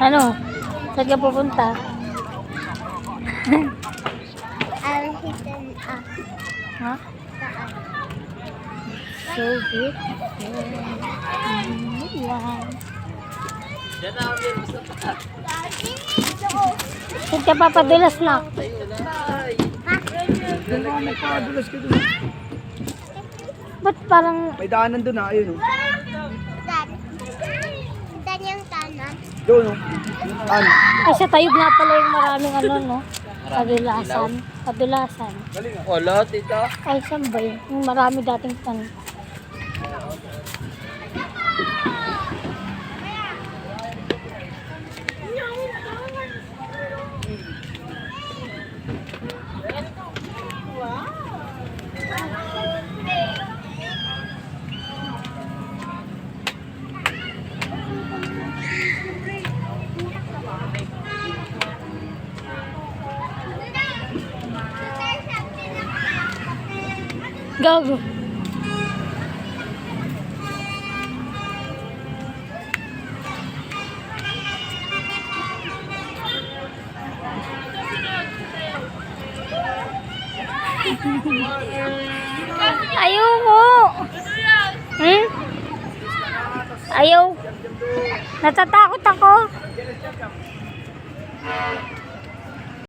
Ano? Saan ka pupunta? I'll hit an Ha? saan. So good. Wow. Saan ka papadulas na? Doon ka magpakadulas ka doon. Ba't parang... May daanan doon ha, ayun o. Dan. Dan yung tanan. Doon o. Ano? Ay, sa Tayog nga pala yung maraming ano, no? Kadulasan. Kadulasan. Wala, tita. Ay, saan ba yun? Yung marami dating tan. Gago. Ayoko. Hmm? Ayaw. Natatakot ako.